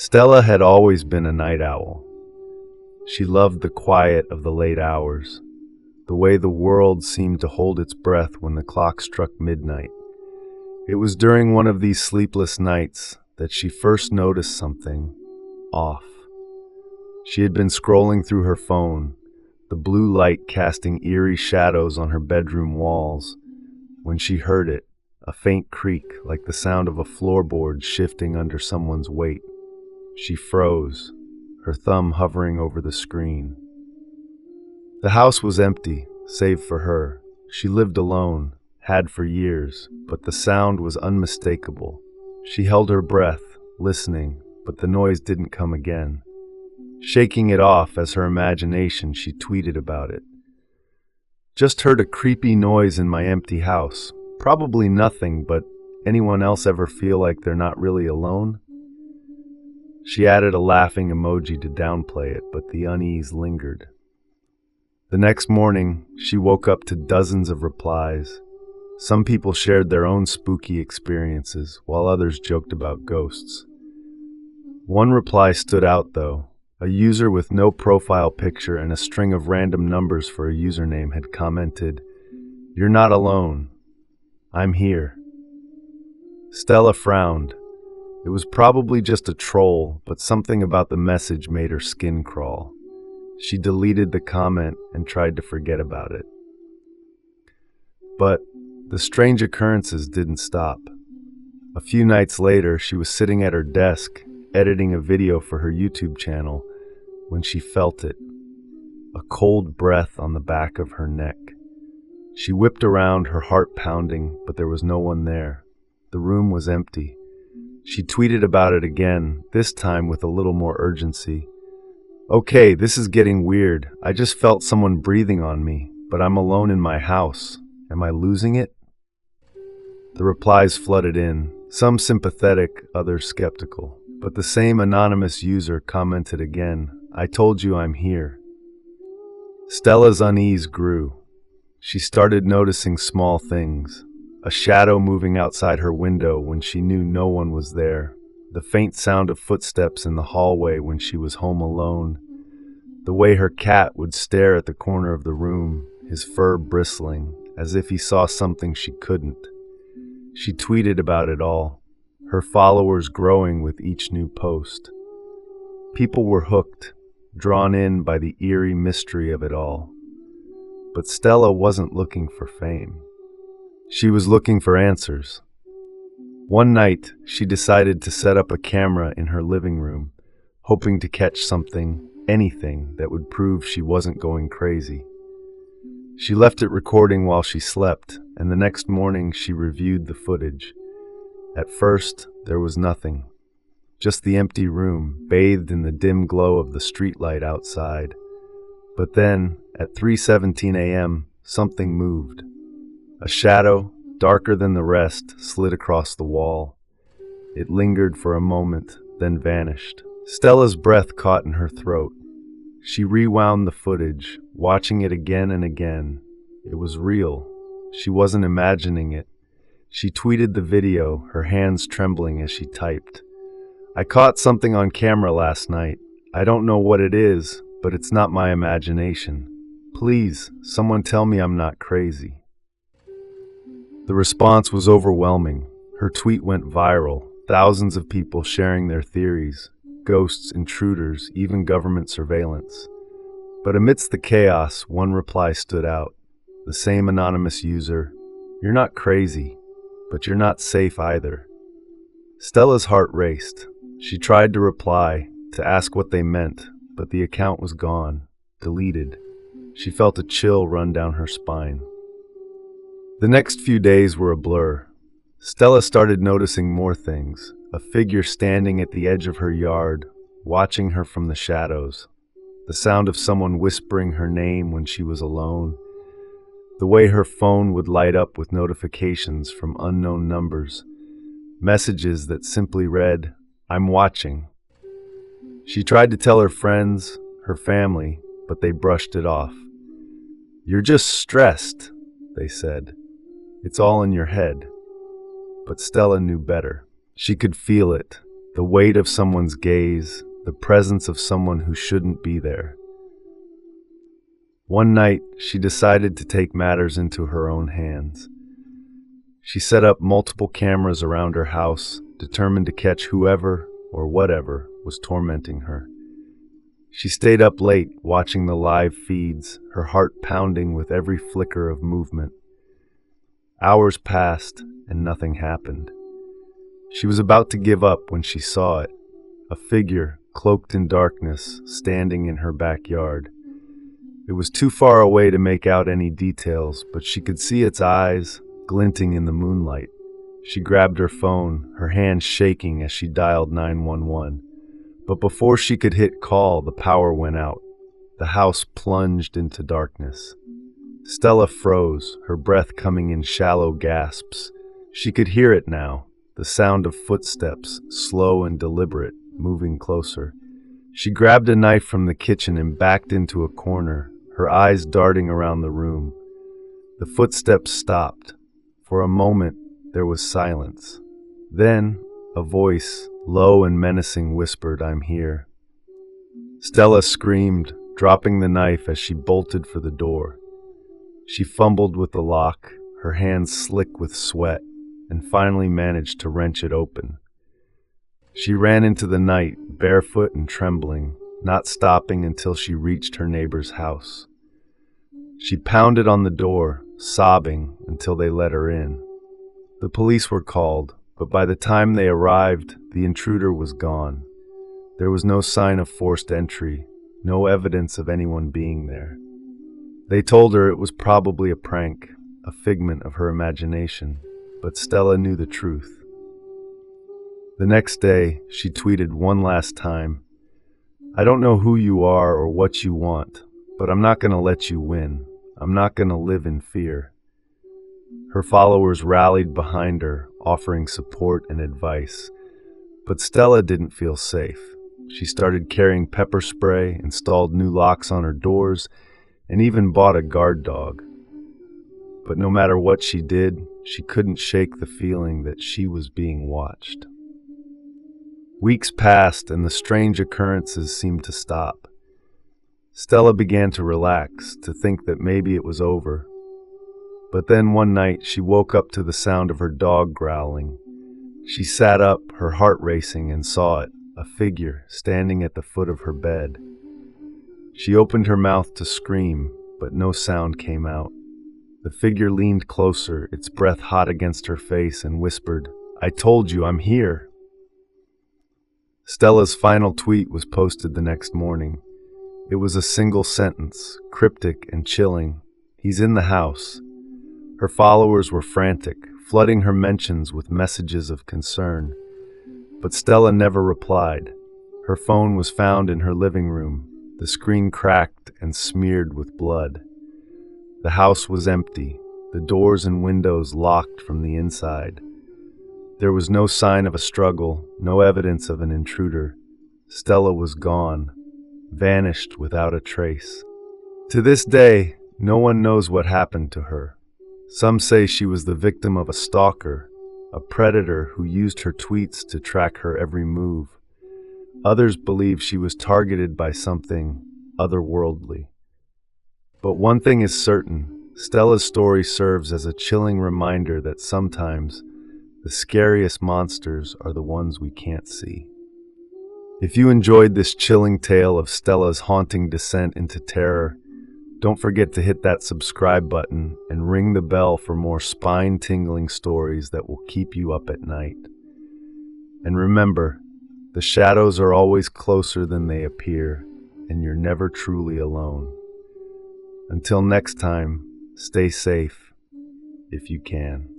Stella had always been a night owl. She loved the quiet of the late hours, the way the world seemed to hold its breath when the clock struck midnight. It was during one of these sleepless nights that she first noticed something off. She had been scrolling through her phone, the blue light casting eerie shadows on her bedroom walls, when she heard it, a faint creak like the sound of a floorboard shifting under someone's weight. She froze, her thumb hovering over the screen. The house was empty, save for her. She lived alone, had for years, but the sound was unmistakable. She held her breath, listening, but the noise didn't come again. Shaking it off as her imagination, she tweeted about it. Just heard a creepy noise in my empty house. Probably nothing, but anyone else ever feel like they're not really alone? She added a laughing emoji to downplay it, but the unease lingered. The next morning, she woke up to dozens of replies. Some people shared their own spooky experiences, while others joked about ghosts. One reply stood out, though. A user with no profile picture and a string of random numbers for a username had commented, "You're not alone. I'm here." Stella frowned. It was probably just a troll, but something about the message made her skin crawl. She deleted the comment and tried to forget about it. But the strange occurrences didn't stop. A few nights later, she was sitting at her desk, editing a video for her YouTube channel, when she felt it, a cold breath on the back of her neck. She whipped around, her heart pounding, but there was no one there. The room was empty. She tweeted about it again, this time with a little more urgency. "Okay, this is getting weird. I just felt someone breathing on me, but I'm alone in my house. Am I losing it?" The replies flooded in, some sympathetic, others skeptical. But the same anonymous user commented again, "I told you I'm here." Stella's unease grew. She started noticing small things. A shadow moving outside her window when she knew no one was there. The faint sound of footsteps in the hallway when she was home alone. The way her cat would stare at the corner of the room, his fur bristling, as if he saw something she couldn't. She tweeted about it all, her followers growing with each new post. People were hooked, drawn in by the eerie mystery of it all. But Stella wasn't looking for fame. She was looking for answers. One night, she decided to set up a camera in her living room, hoping to catch something, anything, that would prove she wasn't going crazy. She left it recording while she slept, and the next morning she reviewed the footage. At first, there was nothing. Just the empty room, bathed in the dim glow of the streetlight outside. But then, at 3:17 a.m., something moved. A shadow, darker than the rest, slid across the wall. It lingered for a moment, then vanished. Stella's breath caught in her throat. She rewound the footage, watching it again and again. It was real. She wasn't imagining it. She tweeted the video, her hands trembling as she typed. "I caught something on camera last night. I don't know what it is, but it's not my imagination. Please, someone tell me I'm not crazy." The response was overwhelming. Her tweet went viral, thousands of people sharing their theories, ghosts, intruders, even government surveillance. But amidst the chaos, one reply stood out. The same anonymous user, "You're not crazy, but you're not safe either." Stella's heart raced. She tried to reply, to ask what they meant, but the account was gone, deleted. She felt a chill run down her spine. The next few days were a blur. Stella started noticing more things. A figure standing at the edge of her yard, watching her from the shadows. The sound of someone whispering her name when she was alone. The way her phone would light up with notifications from unknown numbers. Messages that simply read, "I'm watching." She tried to tell her friends, her family, but they brushed it off. "You're just stressed," they said. "It's all in your head." But Stella knew better. She could feel it, The weight of someone's gaze, the presence of someone who shouldn't be there. One night, she decided to take matters into her own hands. She set up multiple cameras around her house, determined to catch whoever or whatever was tormenting her. She stayed up late, watching the live feeds, her heart pounding with every flicker of movement. Hours passed, and nothing happened. She was about to give up when she saw it, a figure, cloaked in darkness, standing in her backyard. It was too far away to make out any details, but she could see its eyes glinting in the moonlight. She grabbed her phone, her hand shaking as she dialed 911. But before she could hit call, the power went out. The house plunged into darkness. Stella froze, her breath coming in shallow gasps. She could hear it now, the sound of footsteps, slow and deliberate, moving closer. She grabbed a knife from the kitchen and backed into a corner, her eyes darting around the room. The footsteps stopped. For a moment, there was silence. Then, a voice, low and menacing, whispered, "I'm here." Stella screamed, dropping the knife as she bolted for the door. She fumbled with the lock, her hands slick with sweat, and finally managed to wrench it open. She ran into the night, barefoot and trembling, not stopping until she reached her neighbor's house. She pounded on the door, sobbing, until they let her in. The police were called, but by the time they arrived, the intruder was gone. There was no sign of forced entry, no evidence of anyone being there. They told her it was probably a prank, a figment of her imagination, but Stella knew the truth. The next day, she tweeted one last time, "I don't know who you are or what you want, but I'm not going to let you win. I'm not going to live in fear." Her followers rallied behind her, offering support and advice. But Stella didn't feel safe. She started carrying pepper spray, installed new locks on her doors, and even bought a guard dog. But no matter what she did, she couldn't shake the feeling that she was being watched. Weeks passed, and the strange occurrences seemed to stop. Stella began to relax, to think that maybe it was over. But then one night she woke up to the sound of her dog growling. She sat up, her heart racing, and saw it, a figure standing at the foot of her bed. She opened her mouth to scream, but no sound came out. The figure leaned closer, its breath hot against her face, and whispered, "I told you, I'm here." Stella's final tweet was posted the next morning. It was a single sentence, cryptic and chilling. "He's in the house." Her followers were frantic, flooding her mentions with messages of concern. But Stella never replied. Her phone was found in her living room, the screen cracked and smeared with blood. The house was empty, the doors and windows locked from the inside. There was no sign of a struggle, no evidence of an intruder. Stella was gone, vanished without a trace. To this day, no one knows what happened to her. Some say she was the victim of a stalker, a predator who used her tweets to track her every move. Others believe she was targeted by something otherworldly. But one thing is certain, Stella's story serves as a chilling reminder that sometimes the scariest monsters are the ones we can't see. If you enjoyed this chilling tale of Stella's haunting descent into terror, don't forget to hit that subscribe button and ring the bell for more spine-tingling stories that will keep you up at night. And remember, the shadows are always closer than they appear, and you're never truly alone. Until next time, stay safe, if you can.